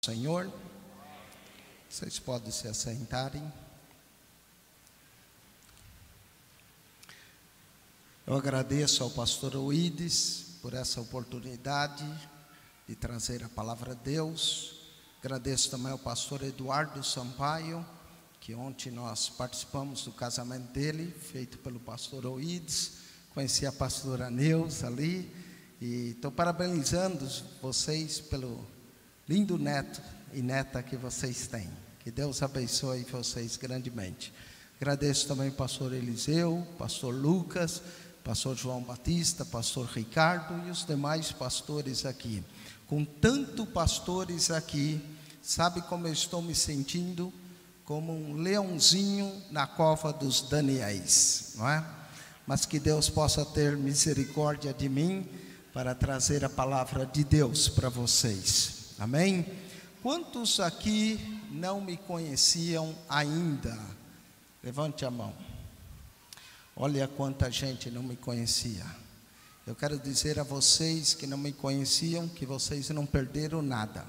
Senhor, vocês podem se assentarem. Eu agradeço ao pastor Oídes por essa oportunidade de trazer a palavra de Deus. Agradeço também ao pastor Eduardo Sampaio, que ontem nós participamos do casamento dele, feito pelo pastor Oídes. Conheci a pastora Neuza ali e estou parabenizando vocês pelo lindo neto e neta que vocês têm. Que Deus abençoe vocês grandemente. Agradeço também ao pastor Eliseu, pastor Lucas, pastor João Batista, pastor Ricardo e os demais pastores aqui. Com tanto pastores aqui, sabe como eu estou me sentindo? Como um leãozinho na cova dos Daniéis, não é? Mas que Deus possa ter misericórdia de mim para trazer a palavra de Deus para vocês. Amém? Quantos aqui não me conheciam ainda? Levante a mão. Olha quanta gente não me conhecia. Eu quero dizer a vocês que não me conheciam que vocês não perderam nada.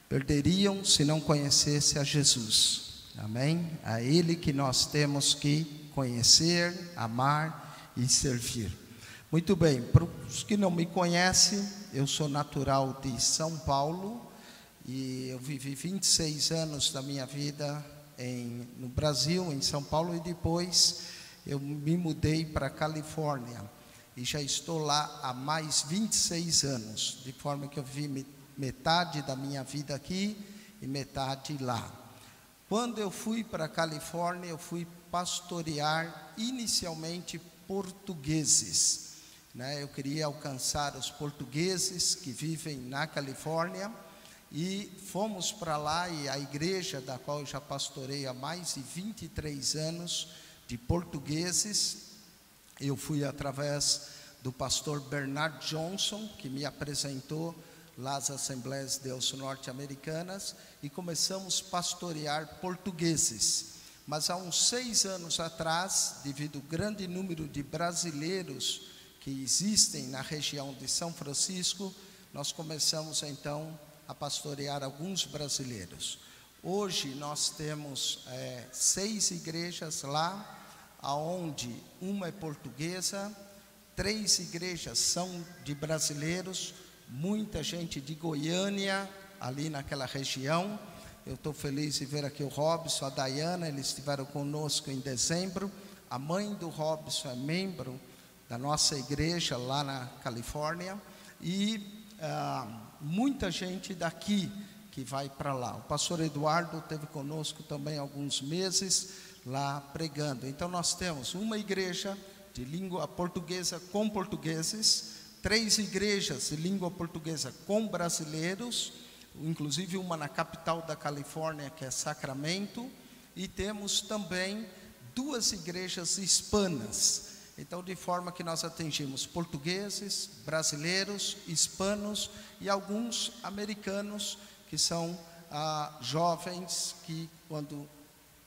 Perderiam se não conhecesse a Jesus. Amém? A Ele que nós temos que conhecer, amar e servir. Muito bem, para os que não me conhecem, eu sou natural de São Paulo e eu vivi 26 anos da minha vida no Brasil, em São Paulo, e depois eu me mudei para a Califórnia e já estou lá há mais 26 anos, de forma que eu vivi metade da minha vida aqui e metade lá. Quando eu fui para a Califórnia, eu fui pastorear inicialmente portugueses. Eu queria alcançar os portugueses que vivem na Califórnia e fomos para lá, e a igreja da qual eu já pastorei há mais de 23 anos de portugueses, eu fui através do pastor Bernard Johnson, que me apresentou lá às Assembleias de Deus norte-americanas, e começamos a pastorear portugueses. Mas há uns 6 anos atrás, devido ao grande número de brasileiros que existem na região de São Francisco, nós começamos então a pastorear alguns brasileiros. Hoje nós temos 6 igrejas lá, aonde uma é portuguesa, 3 igrejas são de brasileiros, muita gente de Goiânia, ali naquela região. Eu estou feliz de ver aqui o Robson, a Dayana, eles estiveram conosco em dezembro. A mãe do Robson é membro da nossa igreja lá na Califórnia, e muita gente daqui que vai para lá. O pastor Eduardo esteve conosco também alguns meses lá pregando. Então nós temos uma igreja de língua portuguesa com portugueses, 3 igrejas de língua portuguesa com brasileiros, inclusive uma na capital da Califórnia, que é Sacramento, e temos também 2 igrejas hispanas. Então, de forma que nós atingimos portugueses, brasileiros, hispanos e alguns americanos, que são jovens que, quando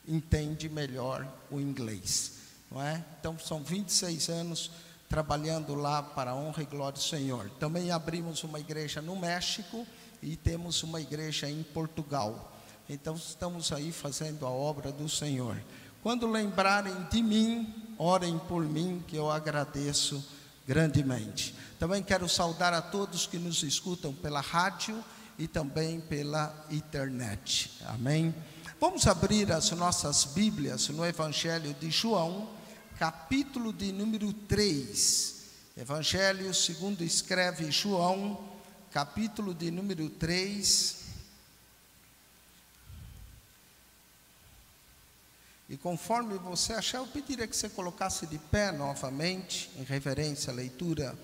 entendem melhor o inglês, não é? Então, são 26 anos trabalhando lá para a honra e glória do Senhor. Também abrimos uma igreja no México e temos uma igreja em Portugal. Então, estamos aí fazendo a obra do Senhor. Quando lembrarem de mim, orem por mim, que eu agradeço grandemente. Também quero saudar a todos que nos escutam pela rádio e também pela internet. Amém? Vamos abrir as nossas Bíblias no Evangelho de João, capítulo de número 3. Evangelho segundo escreve João, capítulo de número 3. E conforme você achar, eu pediria que você colocasse de pé novamente, em reverência à leitura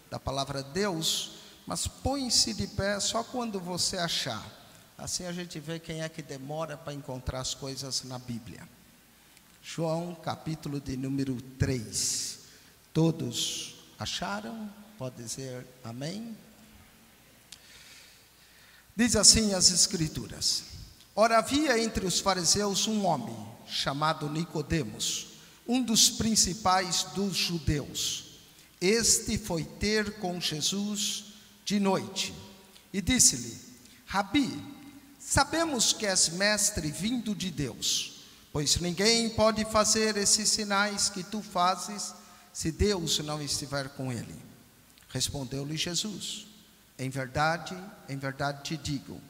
da palavra de Deus, mas põe-se de pé só quando você achar. Assim a gente vê quem é que demora para encontrar as coisas na Bíblia. João, capítulo de número 3. Todos acharam? Pode dizer amém? Diz assim as Escrituras: Ora, havia entre os fariseus um homem chamado Nicodemos, um dos principais dos judeus. Este foi ter com Jesus de noite e disse-lhe: Rabi, sabemos que és mestre vindo de Deus, pois ninguém pode fazer esses sinais que tu fazes se Deus não estiver com ele. Respondeu-lhe Jesus: em verdade te digo,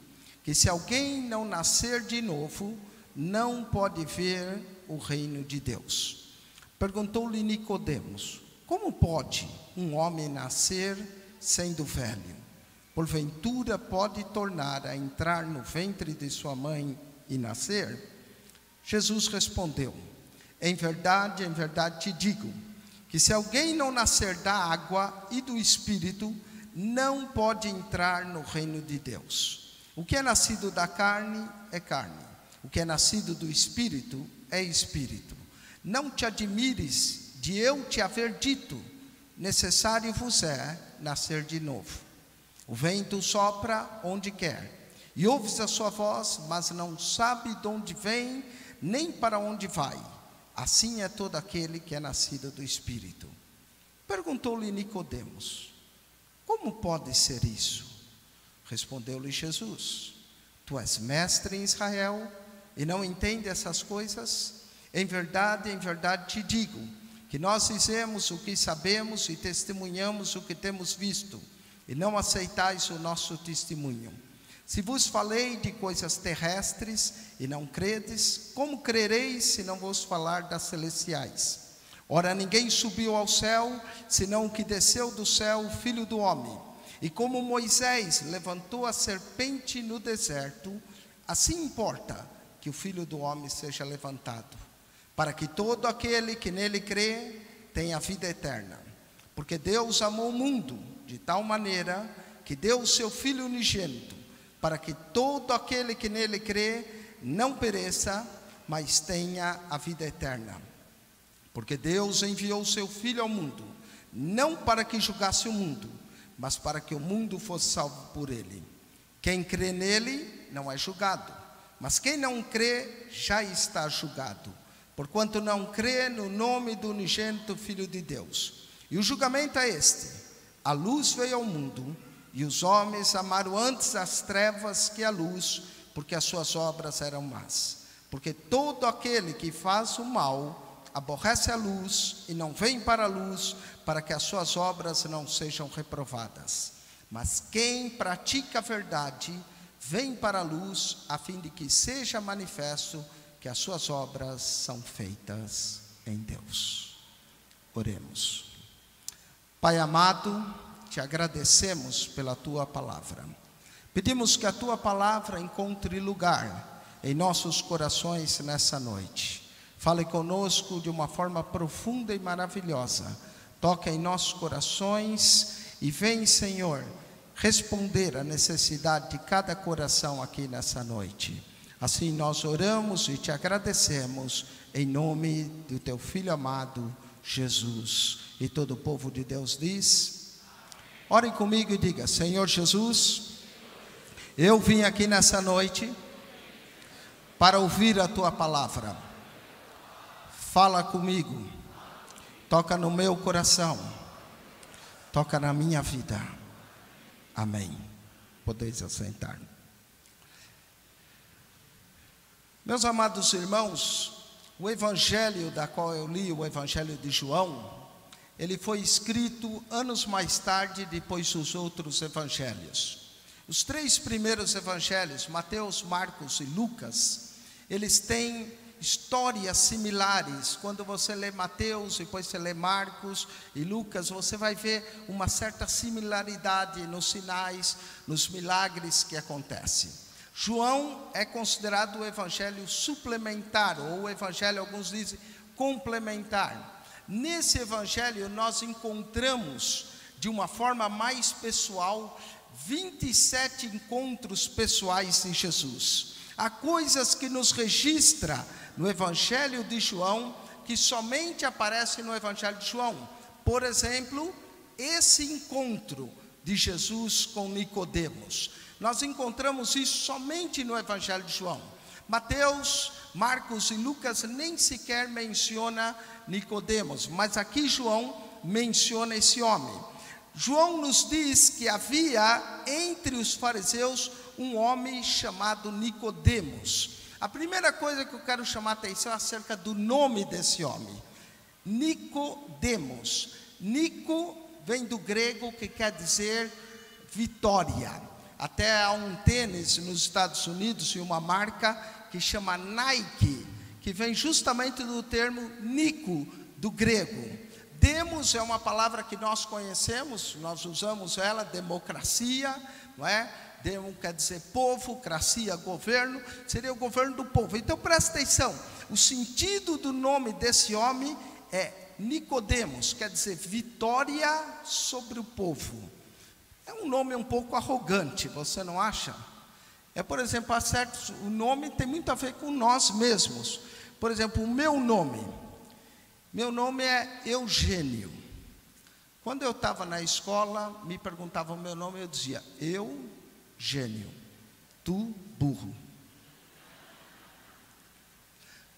que se alguém não nascer de novo, não pode ver o reino de Deus. Perguntou-lhe Nicodemos: como pode um homem nascer sendo velho? Porventura pode tornar a entrar no ventre de sua mãe e nascer? Jesus respondeu: em verdade te digo, que se alguém não nascer da água e do Espírito, não pode entrar no reino de Deus. O que é nascido da carne é carne, o que é nascido do Espírito é Espírito. Não te admires de eu te haver dito: necessário vos é nascer de novo. O vento sopra onde quer, e ouves a sua voz, mas não sabe de onde vem, nem para onde vai. Assim é todo aquele que é nascido do Espírito. Perguntou-lhe Nicodemos: como pode ser isso? Respondeu-lhe Jesus: tu és mestre em Israel e não entende essas coisas? Em verdade te digo, que nós dizemos o que sabemos e testemunhamos o que temos visto, e não aceitais o nosso testemunho. Se vos falei de coisas terrestres e não credes, como crereis se não vos falar das celestiais? Ora, ninguém subiu ao céu, senão o que desceu do céu, o Filho do Homem. E como Moisés levantou a serpente no deserto, assim importa que o Filho do Homem seja levantado, para que todo aquele que nele crê tenha vida eterna. Porque Deus amou o mundo de tal maneira que deu o seu Filho unigênito, para que todo aquele que nele crê não pereça, mas tenha a vida eterna. Porque Deus enviou o seu Filho ao mundo, não para que julgasse o mundo, mas para que o mundo fosse salvo por ele. Quem crê nele não é julgado, mas quem não crê já está julgado, porquanto não crê no nome do unigênito Filho de Deus. E o julgamento é este: a luz veio ao mundo, e os homens amaram antes as trevas que a luz, porque as suas obras eram más. Porque todo aquele que faz o mal aborrece a luz e não vem para a luz, para que as suas obras não sejam reprovadas. Mas quem pratica a verdade vem para a luz, a fim de que seja manifesto que as suas obras são feitas em Deus. Oremos. Pai amado, te agradecemos pela tua palavra. Pedimos que a tua palavra encontre lugar em nossos corações nessa noite. Fale conosco de uma forma profunda e maravilhosa. Toca em nossos corações e vem, Senhor, responder à necessidade de cada coração aqui nessa noite. Assim nós oramos e te agradecemos em nome do teu Filho amado, Jesus. E todo o povo de Deus diz: orem comigo e diga: Senhor Jesus, eu vim aqui nessa noite para ouvir a tua palavra. Fala comigo, toca no meu coração, toca na minha vida. Amém. Podeis assentar. Meus amados irmãos, o evangelho da qual eu li, o evangelho de João, ele foi escrito anos mais tarde, depois dos outros evangelhos. Os três primeiros evangelhos, Mateus, Marcos e Lucas, eles têm histórias similares. Quando você lê Mateus, depois você lê Marcos e Lucas, você vai ver uma certa similaridade nos sinais, nos milagres que acontecem. João é considerado o evangelho suplementar, ou o evangelho, alguns dizem, complementar. Nesse evangelho nós encontramos, de uma forma mais pessoal, 27 encontros pessoais de Jesus. Há coisas que nos registra no evangelho de João, que somente aparecem no evangelho de João. Por exemplo, esse encontro de Jesus com Nicodemos. Nós encontramos isso somente no evangelho de João. Mateus, Marcos e Lucas nem sequer menciona Nicodemos, mas aqui João menciona esse homem. João nos diz que havia entre os fariseus um homem chamado Nicodemos. A primeira coisa que eu quero chamar a atenção é acerca do nome desse homem, Nicodemos. Nico vem do grego, que quer dizer vitória. Até há um tênis nos Estados Unidos e uma marca que chama Nike, que vem justamente do termo Nico, do grego. Demos é uma palavra que nós conhecemos, nós usamos ela, democracia, não é? Demo quer dizer povo, cracia, governo, seria o governo do povo. Então presta atenção, o sentido do nome desse homem é Nicodemos, quer dizer vitória sobre o povo. É um nome um pouco arrogante, você não acha? Por exemplo, o nome tem muito a ver com nós mesmos. Por exemplo, o meu nome é Eugênio. Quando eu estava na escola, me perguntavam o meu nome, eu dizia, Eugênio, tu burro.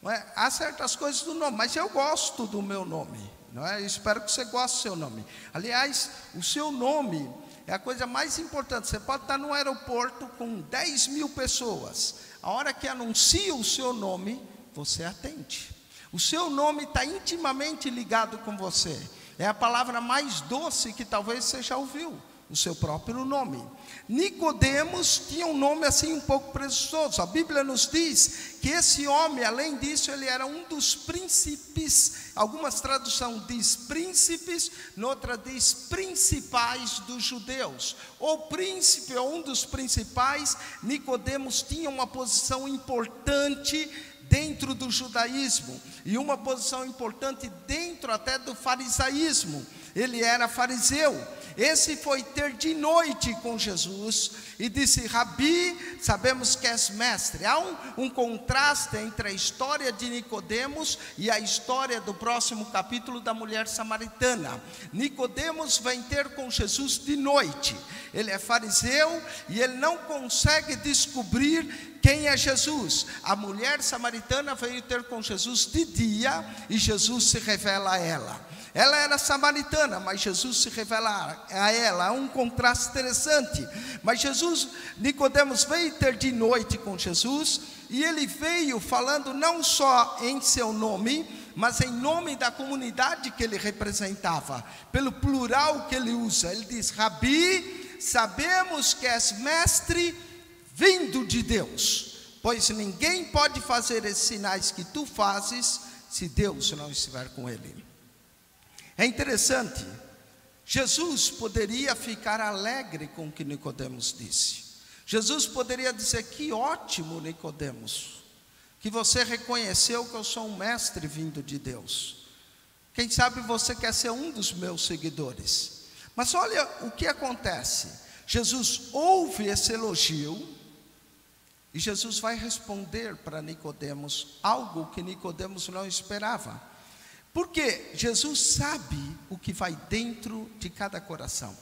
Não é? Há certas coisas do nome, mas eu gosto do meu nome, não é? Eu espero que você goste do seu nome. Aliás, o seu nome é a coisa mais importante. Você pode estar no aeroporto com 10 mil pessoas, a hora que anuncia o seu nome, você atende. O seu nome está intimamente ligado com você. É a palavra mais doce que talvez você já ouviu, o seu próprio nome. Nicodemos tinha um nome assim um pouco presunçoso. A Bíblia nos diz que esse homem, além disso, ele era um dos príncipes. Algumas traduções diz príncipes, noutra diz principais dos judeus. Ou príncipe, ou um dos principais. Nicodemos tinha uma posição importante dentro do judaísmo, e uma posição importante dentro até do farisaísmo. Ele era fariseu. Esse foi ter de noite com Jesus e disse, Rabi, sabemos que és mestre. Há um contraste entre a história de Nicodemos e a história do próximo capítulo da mulher samaritana. Nicodemos vem ter com Jesus de noite. Ele é fariseu e ele não consegue descobrir quem é Jesus. A mulher samaritana veio ter com Jesus de dia e Jesus se revela a ela. Ela era samaritana, mas Jesus se revela a ela. Há um contraste interessante. Mas Nicodemos veio ter de noite com Jesus, e ele veio falando não só em seu nome, mas em nome da comunidade que ele representava, pelo plural que ele usa. Ele diz, Rabi, sabemos que és mestre vindo de Deus, pois ninguém pode fazer esses sinais que tu fazes, se Deus não estiver com ele. É interessante, Jesus poderia ficar alegre com o que Nicodemos disse. Jesus poderia dizer, que ótimo, Nicodemos, que você reconheceu que eu sou um mestre vindo de Deus. Quem sabe você quer ser um dos meus seguidores. Mas olha o que acontece. Jesus ouve esse elogio, e Jesus vai responder para Nicodemos algo que Nicodemos não esperava. Porque Jesus sabe o que vai dentro de cada coração.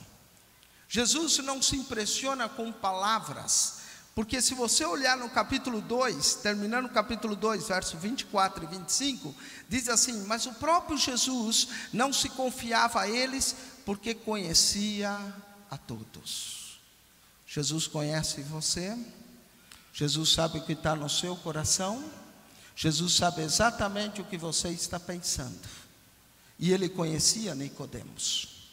Jesus não se impressiona com palavras, porque se você olhar no capítulo 2, terminando o capítulo 2, verso 24 e 25, diz assim, mas o próprio Jesus não se confiava a eles, porque conhecia a todos. Jesus conhece você, Jesus sabe o que está no seu coração, Jesus sabe exatamente o que você está pensando. E ele conhecia Nicodemos.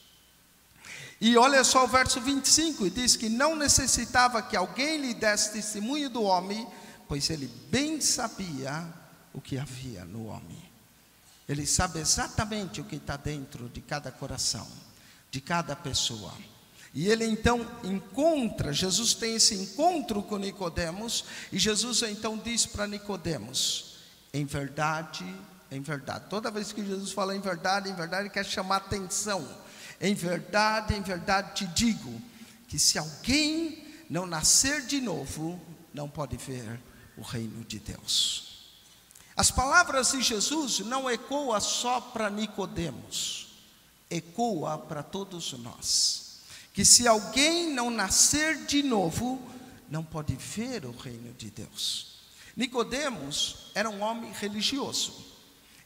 E olha só o verso 25, diz que não necessitava que alguém lhe desse testemunho do homem, pois ele bem sabia o que havia no homem. Ele sabe exatamente o que está dentro de cada coração, de cada pessoa. E ele então Jesus tem esse encontro com Nicodemos, e Jesus então diz para Nicodemos, em verdade, toda vez que Jesus fala em verdade, ele quer chamar atenção. Em verdade te digo, que se alguém não nascer de novo, não pode ver o reino de Deus. As palavras de Jesus não ecoam só para Nicodemos, ecoa para todos nós, que se alguém não nascer de novo, não pode ver o reino de Deus. Nicodemos era um homem religioso.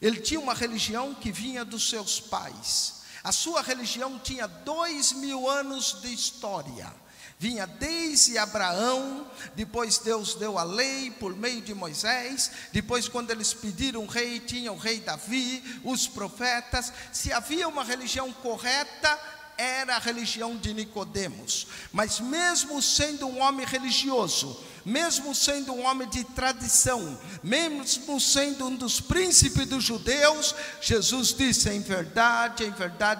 Ele tinha uma religião que vinha dos seus pais. A sua religião tinha 2000 anos de história. vinha desde Abraão, depois Deus deu a lei por meio de Moisés, depois quando eles pediram um rei, tinha o rei Davi, os profetas. Se havia uma religião correta, era a religião de Nicodemos. Mas mesmo sendo um homem religioso, mesmo sendo um homem de tradição, mesmo sendo um dos príncipes dos judeus, Jesus disse: em verdade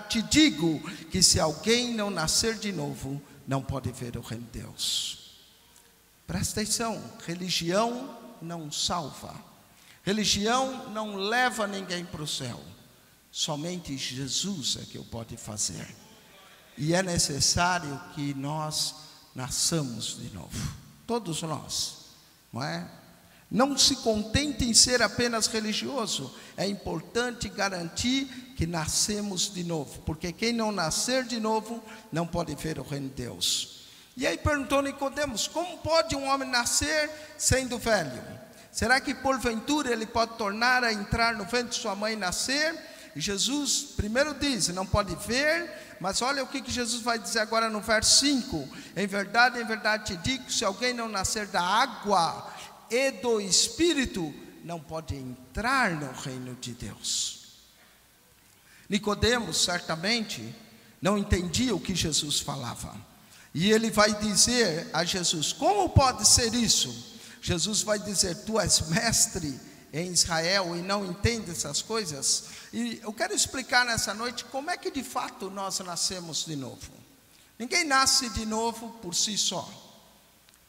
te digo, que se alguém não nascer de novo, não pode ver o reino de Deus. Presta atenção, religião não salva, religião não leva ninguém para o céu, somente Jesus é que o pode fazer. E é necessário que nós nasçamos de novo, todos nós, não é? Não se contente em ser apenas religioso, é importante garantir que nascemos de novo, porque quem não nascer de novo não pode ver o reino de Deus. E aí perguntou Nicodemos: como pode um homem nascer sendo velho? Será que porventura ele pode tornar a entrar no ventre de sua mãe e nascer? E Jesus primeiro diz: não pode ver. Mas olha o que Jesus vai dizer agora no verso 5: em verdade te digo, se alguém não nascer da água e do Espírito, não pode entrar no reino de Deus. Nicodemos certamente não entendia o que Jesus falava, e ele vai dizer a Jesus: como pode ser isso? Jesus vai dizer: tu és mestre em Israel e não entende essas coisas? E eu quero explicar nessa noite como é que de fato nós nascemos de novo. Ninguém nasce de novo por si só.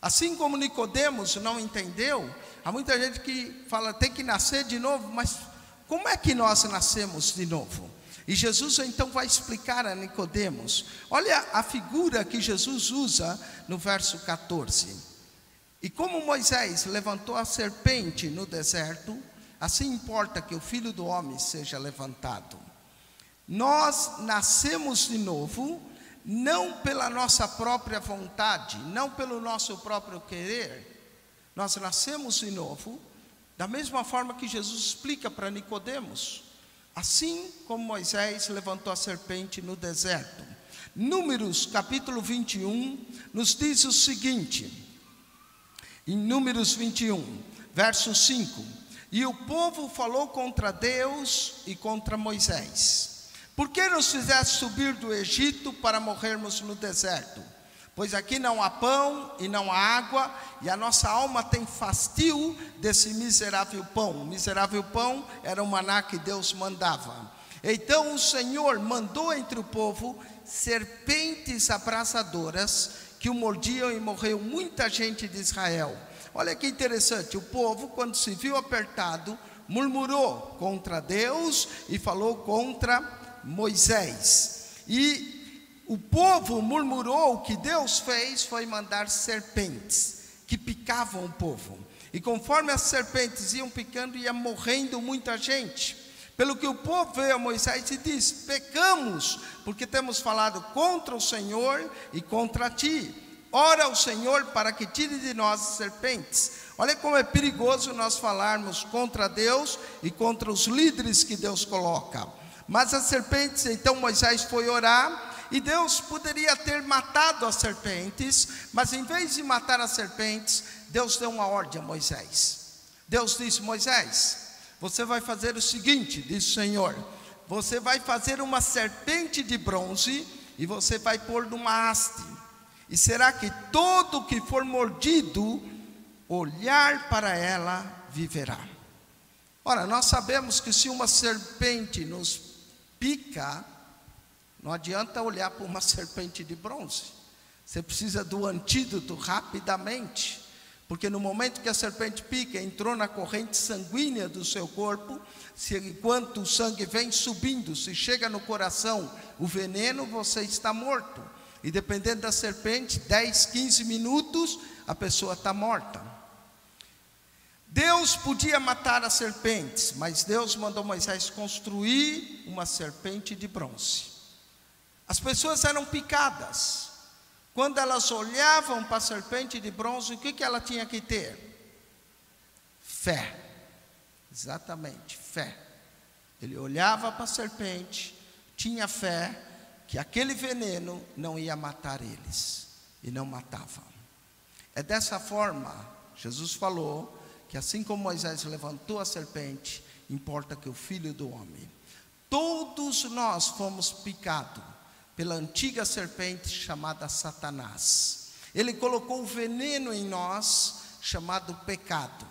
Assim como Nicodemos não entendeu, há muita gente que fala tem que nascer de novo, mas como é que nós nascemos de novo? E Jesus então vai explicar a Nicodemos. Olha a figura que Jesus usa no verso 14. E como Moisés levantou a serpente no deserto, assim importa que o Filho do Homem seja levantado. Nós nascemos de novo, não pela nossa própria vontade, não pelo nosso próprio querer. Nós nascemos de novo, da mesma forma que Jesus explica para Nicodemos. Assim como Moisés levantou a serpente no deserto. Números capítulo 21 nos diz o seguinte, em Números 21, verso 5: e o povo falou contra Deus e contra Moisés: por que nos fizeste subir do Egito para morrermos no deserto? Pois aqui não há pão e não há água, e a nossa alma tem fastio desse miserável pão. O miserável pão era o maná que Deus mandava. Então o Senhor mandou entre o povo serpentes abrasadoras, que o mordiam, e morreu muita gente de Israel. Olha que interessante, o povo, quando se viu apertado, murmurou contra Deus e falou contra Moisés. E o povo murmurou, o que Deus fez foi mandar serpentes que picavam o povo. E conforme as serpentes iam picando, ia morrendo muita gente. Pelo que o povo veio a Moisés e disse: pecamos, porque temos falado contra o Senhor e contra ti. Ora ao Senhor para que tire de nós as serpentes. Olha como é perigoso nós falarmos contra Deus e contra os líderes que Deus coloca. Mas as serpentes, então Moisés foi orar, e Deus poderia ter matado as serpentes, mas em vez de matar as serpentes, Deus deu uma ordem a Moisés. Deus disse: Moisés, você vai fazer o seguinte, diz o Senhor: você vai fazer uma serpente de bronze e você vai pôr numa haste, e será que todo que for mordido, olhar para ela, viverá. Ora, nós sabemos que se uma serpente nos pica, não adianta olhar para uma serpente de bronze. Você precisa do antídoto rapidamente, porque no momento que a serpente pica, entrou na corrente sanguínea do seu corpo, enquanto o sangue vem subindo, se chega no coração o veneno, você está morto. E dependendo da serpente, 10, 15 minutos, a pessoa está morta. Deus podia matar as serpentes, mas Deus mandou Moisés construir uma serpente de bronze. As pessoas eram picadas. Quando elas olhavam para a serpente de bronze, o que ela tinha que ter? Fé. Exatamente, fé. Ele olhava para a serpente, tinha fé que aquele veneno não ia matar eles. e não matava. É dessa forma, Jesus falou, que assim como Moisés levantou a serpente, importa que o Filho do Homem. Todos nós fomos picados pela antiga serpente chamada Satanás. Ele colocou o veneno em nós, chamado pecado.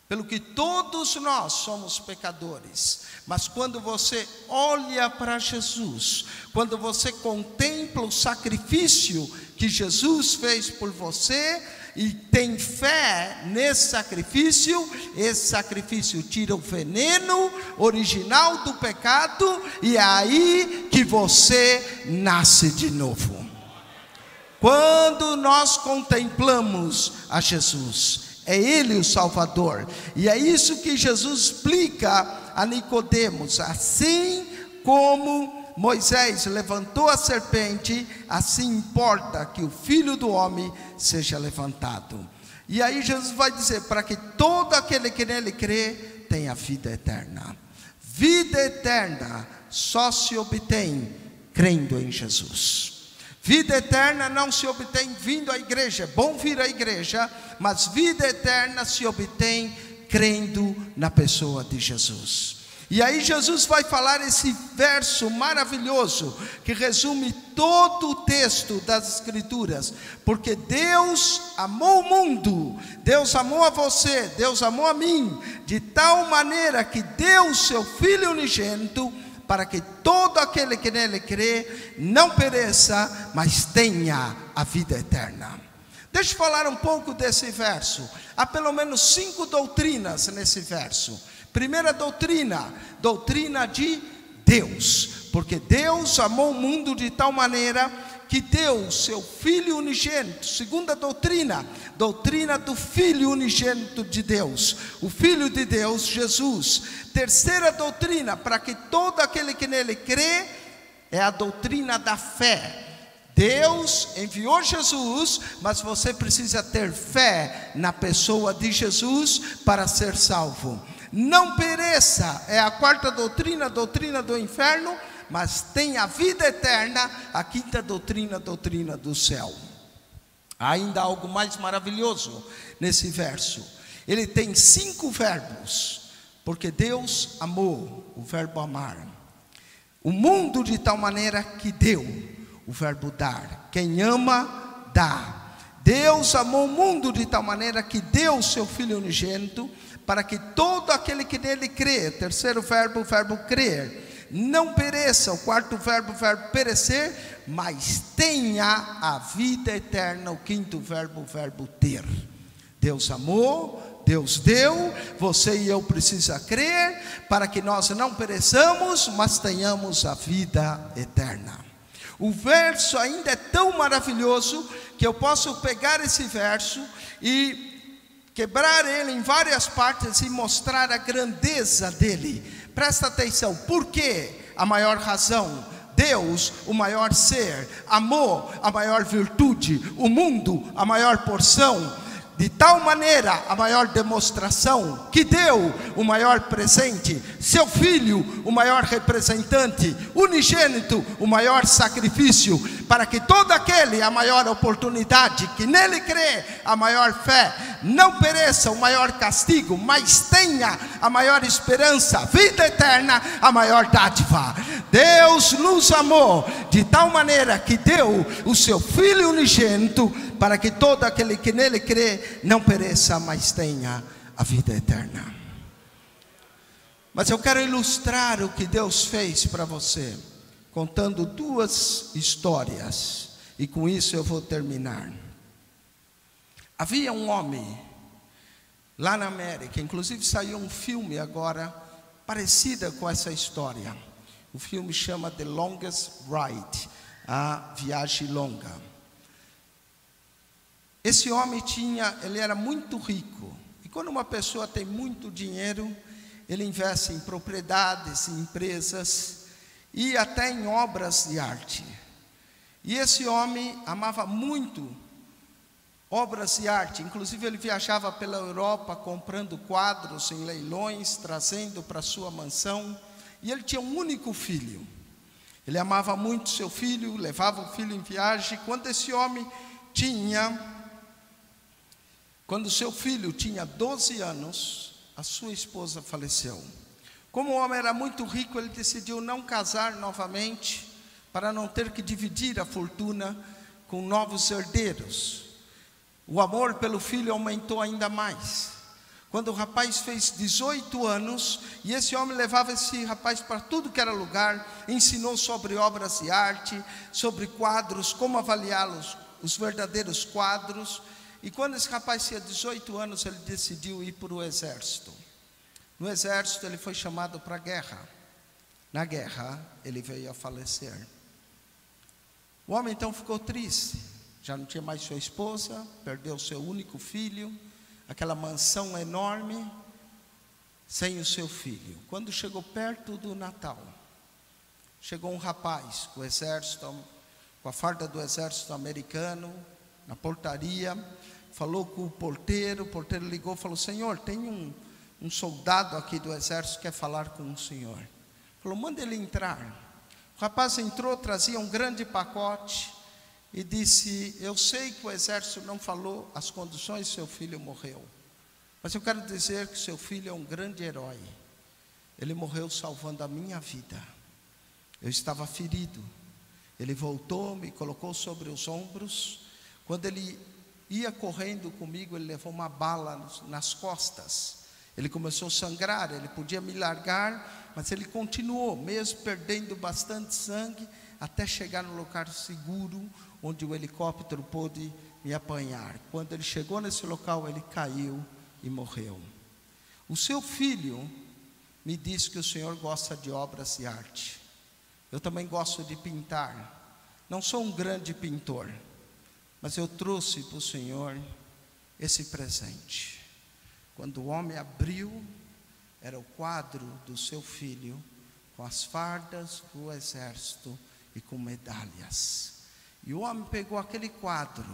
Pelo que todos nós somos pecadores. Mas quando você olha para Jesus, quando você contempla o sacrifício que Jesus fez por você, e tem fé nesse sacrifício, esse sacrifício tira o veneno original do pecado, e é aí que você nasce de novo. Quando nós contemplamos a Jesus, é Ele o Salvador, e é isso que Jesus explica a Nicodemos. Assim como Moisés levantou a serpente, assim importa que o Filho do Homem seja levantado. E aí Jesus vai dizer, para que todo aquele que nele crê, tenha vida eterna. Vida eterna só se obtém crendo em Jesus. Vida eterna não se obtém vindo à igreja, é bom vir à igreja, mas vida eterna se obtém crendo na pessoa de Jesus. E aí Jesus vai falar esse verso maravilhoso, que resume todo o texto das Escrituras. Porque Deus amou o mundo, Deus amou a você, Deus amou a mim, de tal maneira que deu o seu Filho unigênito, para que todo aquele que nele crê, não pereça, mas tenha a vida eterna. Deixa eu falar um pouco desse verso. Há pelo menos 5 doutrinas nesse verso. Primeira doutrina, doutrina de Deus, porque Deus amou o mundo de tal maneira que deu o seu Filho unigênito. Segunda doutrina, doutrina do Filho unigênito de Deus, o Filho de Deus, Jesus. Terceira doutrina, para que todo aquele que nele crê, é a doutrina da fé. Deus enviou Jesus, mas você precisa ter fé na pessoa de Jesus para ser salvo. Não pereça, é a quarta doutrina, doutrina do inferno, mas tem a vida eterna, a quinta doutrina, doutrina do céu. Há ainda algo mais maravilhoso nesse verso. Ele tem 5 verbos, porque Deus amou, o verbo amar, o mundo de tal maneira que deu, o verbo dar. Quem ama, dá. Deus amou o mundo de tal maneira que deu o seu Filho unigênito, para que todo aquele que nele crê, terceiro verbo, o verbo crer, não pereça, o quarto verbo, o verbo perecer, mas tenha a vida eterna, o quinto verbo, o verbo ter. Deus amou, Deus deu, você e eu precisamos crer, para que nós não pereçamos, mas tenhamos a vida eterna. O verso ainda é tão maravilhoso, que eu posso pegar esse verso e quebrar ele em várias partes e mostrar a grandeza dele. Presta atenção, por quê? A maior razão. Deus, o maior ser, amor, a maior virtude, o mundo, a maior porção, de tal maneira a maior demonstração, que deu o maior presente, seu Filho, o maior representante, unigênito, o maior sacrifício, para que todo aquele, a maior oportunidade, que nele crê, a maior fé, não pereça, o maior castigo, mas tenha a maior esperança, vida eterna, a maior dádiva. Deus nos amou de tal maneira que deu o seu Filho unigênito, para que todo aquele que nele crê não pereça, mas tenha a vida eterna. Mas eu quero ilustrar o que Deus fez para você, contando 2 histórias, e com isso eu vou terminar. Havia um homem lá na América, inclusive saiu um filme agora parecida com essa história. O filme chama The Longest Ride, a viagem longa. Esse homem ele era muito rico, e quando uma pessoa tem muito dinheiro, ele investe em propriedades, em empresas, e até em obras de arte. E esse homem amava muito obras de arte, inclusive ele viajava pela Europa comprando quadros em leilões, trazendo para sua mansão, e ele tinha um único filho. Ele amava muito seu filho, levava o filho em viagem. Quando esse homem quando seu filho tinha 12 anos, a sua esposa faleceu. Como o homem era muito rico, ele decidiu não casar novamente, para não ter que dividir a fortuna com novos herdeiros. O amor pelo filho aumentou ainda mais. Quando o rapaz fez 18 anos, e esse homem levava esse rapaz para tudo que era lugar, ensinou sobre obras de arte, sobre quadros, como avaliá-los, os verdadeiros quadros. E quando esse rapaz tinha 18 anos, ele decidiu ir para o exército. No exército ele foi chamado para a guerra. Na guerra ele veio a falecer. O homem então ficou triste, já não tinha mais sua esposa, perdeu seu único filho, aquela mansão enorme, sem o seu filho. Quando chegou perto do Natal, chegou um rapaz com o exército, com a farda do exército americano, na portaria, falou com o porteiro ligou e falou: senhor, tem um soldado aqui do exército que quer falar com o senhor. Falou: manda ele entrar. O rapaz entrou, trazia um grande pacote e disse: eu sei que o exército não falou as condições, seu filho morreu, mas eu quero dizer que seu filho é um grande herói. Ele morreu salvando a minha vida. Eu estava ferido, ele voltou, me colocou sobre os ombros. Quando ele ia correndo comigo, ele levou uma bala nas costas. Ele começou a sangrar, ele podia me largar, mas ele continuou, mesmo perdendo bastante sangue, até chegar no local seguro, onde o helicóptero pôde me apanhar. Quando ele chegou nesse local, ele caiu e morreu. O seu filho me disse que o senhor gosta de obras de arte. Eu também gosto de pintar. Não sou um grande pintor, mas eu trouxe para o senhor esse presente. Quando o homem abriu, era o quadro do seu filho, com as fardas do exército e com medalhas. E o homem pegou aquele quadro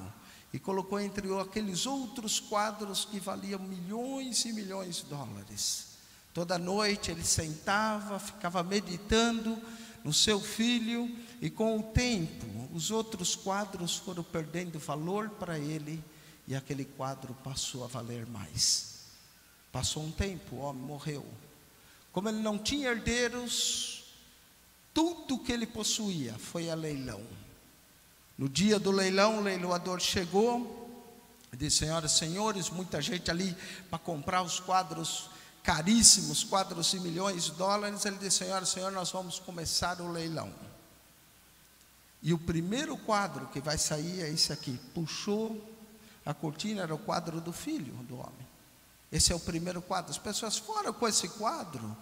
e colocou entre aqueles outros quadros que valiam milhões e milhões de dólares. Toda noite ele sentava, ficava meditando no seu filho, e com o tempo os outros quadros foram perdendo valor para ele, e aquele quadro passou a valer mais. Passou um tempo, o homem morreu. Como ele não tinha herdeiros, tudo que ele possuía foi a leilão. No dia do leilão, o leiloador chegou e disse: senhoras e senhores, muita gente ali para comprar os quadros caríssimos, quadros de milhões de dólares. Ele disse: senhoras e senhores, nós vamos começar o leilão. E o primeiro quadro que vai sair é esse aqui. Puxou a cortina, era o quadro do filho do homem. Esse é o primeiro quadro. As pessoas foram com esse quadro.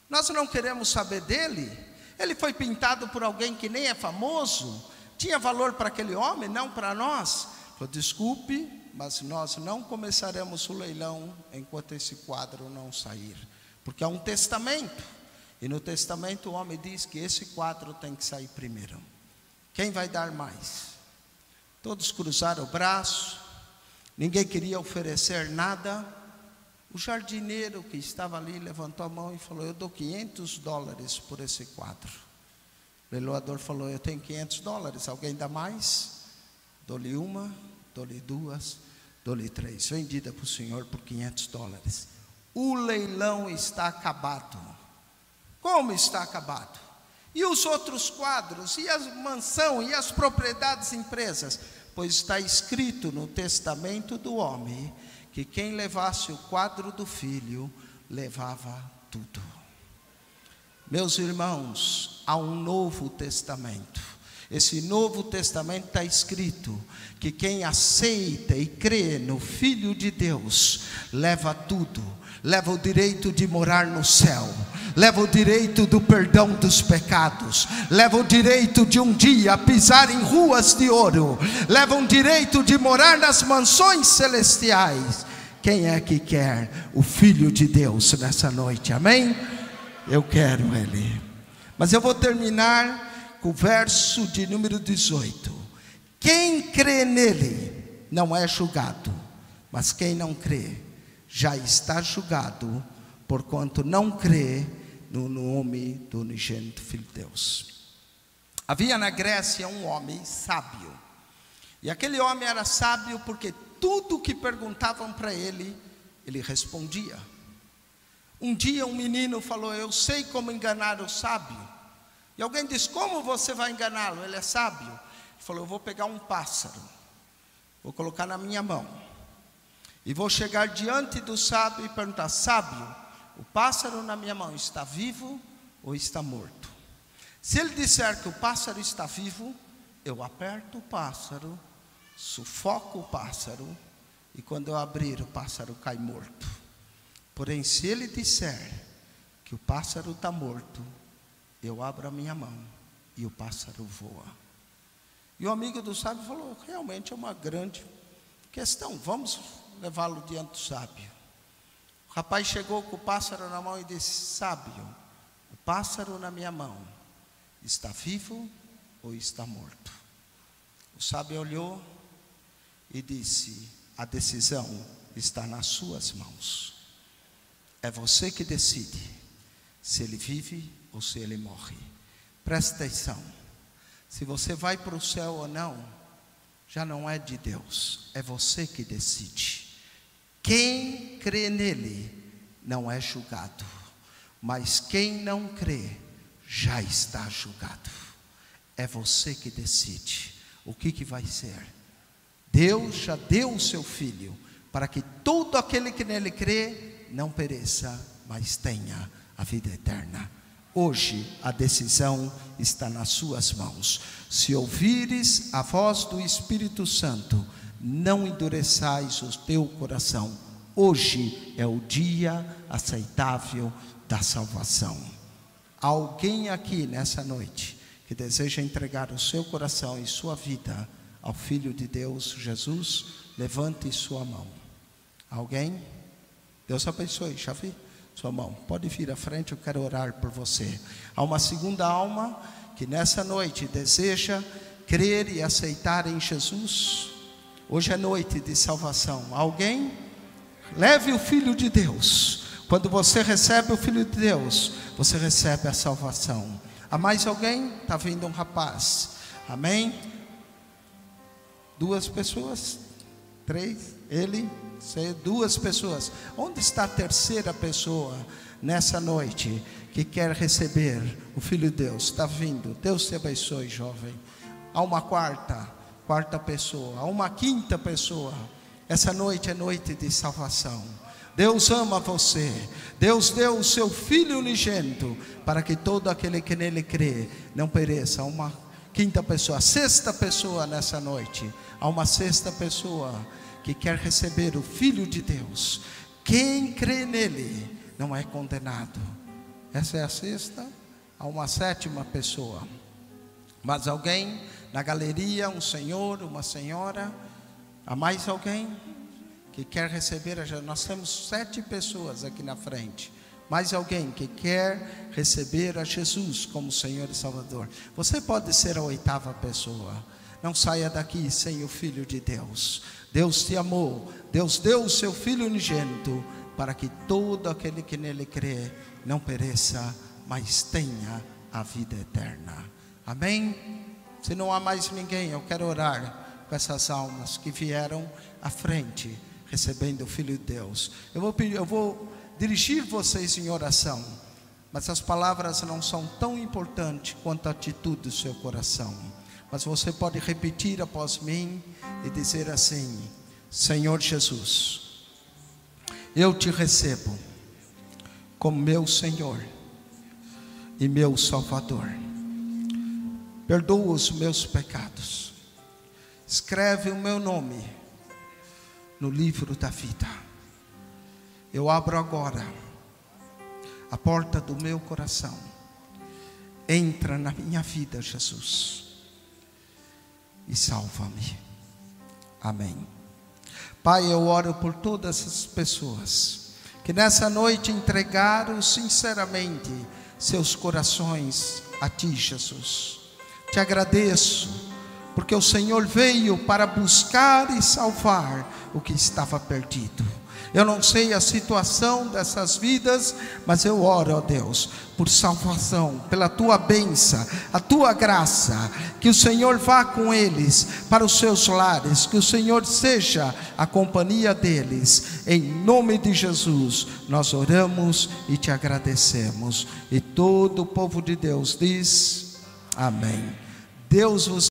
Nós não queremos saber dele. Ele foi pintado por alguém que nem é famoso. Tinha valor para aquele homem, não para nós. Falou: desculpe, mas nós não começaremos o leilão enquanto esse quadro não sair. Porque há um testamento. E no testamento o homem diz que esse quadro tem que sair primeiro. Quem vai dar mais? Todos cruzaram o braço. Ninguém queria oferecer nada. O jardineiro que estava ali levantou a mão e falou: eu dou $500 por esse quadro. O leiloador falou: eu tenho $500, alguém dá mais? Dou-lhe uma, dou-lhe duas, dou-lhe três. Vendida para o senhor por $500. O leilão está acabado. Como está acabado? E os outros quadros, e a mansão, e as propriedades empresas? Pois está escrito no testamento do homem que quem levasse o quadro do filho, levava tudo. Meus irmãos, há um novo testamento. Esse novo testamento está escrito que quem aceita e crê no Filho de Deus, leva tudo. Leva o direito de morar no céu, leva o direito do perdão dos pecados, leva o direito de um dia pisar em ruas de ouro, leva o direito de morar nas mansões celestiais. Quem é que quer o Filho de Deus nessa noite? Amém? Eu quero Ele. Mas eu vou terminar com o verso de número 18. Quem crê nele não é julgado, mas quem não crê já está julgado, porquanto não crê no nome do unigênito Filho de Deus. Havia na Grécia um homem sábio. E aquele homem era sábio porque tudo que perguntavam para ele, ele respondia. Um dia um menino falou: eu sei como enganar o sábio. E alguém disse: como você vai enganá-lo? Ele é sábio. Ele falou: eu vou pegar um pássaro, vou colocar na minha mão, e vou chegar diante do sábio e perguntar: sábio, o pássaro na minha mão está vivo ou está morto? Se ele disser que o pássaro está vivo, eu aperto o pássaro, sufoco o pássaro, e quando eu abrir, o pássaro cai morto. Porém, se ele disser que o pássaro está morto, eu abro a minha mão e o pássaro voa. E o amigo do sábio falou: realmente é uma grande questão, vamos levá-lo diante do sábio. O rapaz chegou com o pássaro na mão e disse: sábio, o pássaro na minha mão está vivo ou está morto? O sábio olhou e disse: a decisão está nas suas mãos. É você que decide se ele vive ou se ele morre. Presta atenção: se você vai para o céu ou não, já não é de Deus, é você que decide. Quem crê nele não é julgado, mas quem não crê já está julgado. É você que decide o que vai ser. Deus já deu o seu Filho para que todo aquele que nele crê não pereça, mas tenha a vida eterna. Hoje a decisão está nas suas mãos. Se ouvires a voz do Espírito Santo, não endureçais o teu coração. Hoje é o dia aceitável da salvação. Alguém aqui nessa noite que deseja entregar o seu coração e sua vida ao Filho de Deus, Jesus, levante sua mão. Alguém? Deus abençoe, já vi sua mão. Pode vir à frente, eu quero orar por você. Há uma segunda alma que nessa noite deseja crer e aceitar em Jesus. Hoje é noite de salvação. Alguém? Leve o Filho de Deus. Quando você recebe o Filho de Deus, você recebe a salvação. Há mais alguém? Está vindo um rapaz. Amém? 2 pessoas? 3? Ele? 2 pessoas. Onde está a terceira pessoa nessa noite que quer receber o Filho de Deus? Está vindo. Deus te abençoe, jovem. Há uma quarta pessoa. Há uma quinta pessoa. Essa noite é noite de salvação. Deus ama você. Deus deu o seu Filho unigênito para que todo aquele que nele crê não pereça. Há uma quinta pessoa. A sexta pessoa nessa noite. Há uma sexta pessoa que quer receber o Filho de Deus. Quem crê nele não é condenado. Essa é a sexta. Há uma sétima pessoa. Mas alguém na galeria, um senhor, uma senhora. Há mais alguém que quer receber? Nós temos 7 pessoas aqui na frente. Mais alguém que quer receber a Jesus como Senhor e Salvador? Você pode ser a 8ª pessoa. Não saia daqui sem o Filho de Deus. Deus te amou. Deus deu o seu Filho unigênito para que todo aquele que nele crê não pereça, mas tenha a vida eterna. Amém? Se não há mais ninguém, eu quero orar com essas almas que vieram à frente, recebendo o Filho de Deus. Eu vou dirigir vocês em oração, mas as palavras não são tão importantes quanto a atitude do seu coração. Mas você pode repetir após mim e dizer assim: Senhor Jesus, eu te recebo como meu Senhor e meu Salvador. Perdoa os meus pecados. Escreve o meu nome no livro da vida. Eu abro agora a porta do meu coração. Entra na minha vida, Jesus, e salva-me. Amém. Pai, eu oro por todas as pessoas que nessa noite entregaram sinceramente seus corações a Ti, Jesus. Te agradeço, porque o Senhor veio para buscar e salvar o que estava perdido. Eu não sei a situação dessas vidas, mas eu oro, ó Deus, por salvação, pela tua bênção, a tua graça, que o Senhor vá com eles para os seus lares, que o Senhor seja a companhia deles, em nome de Jesus, nós oramos e te agradecemos, e todo o povo de Deus diz, amém. Deus vos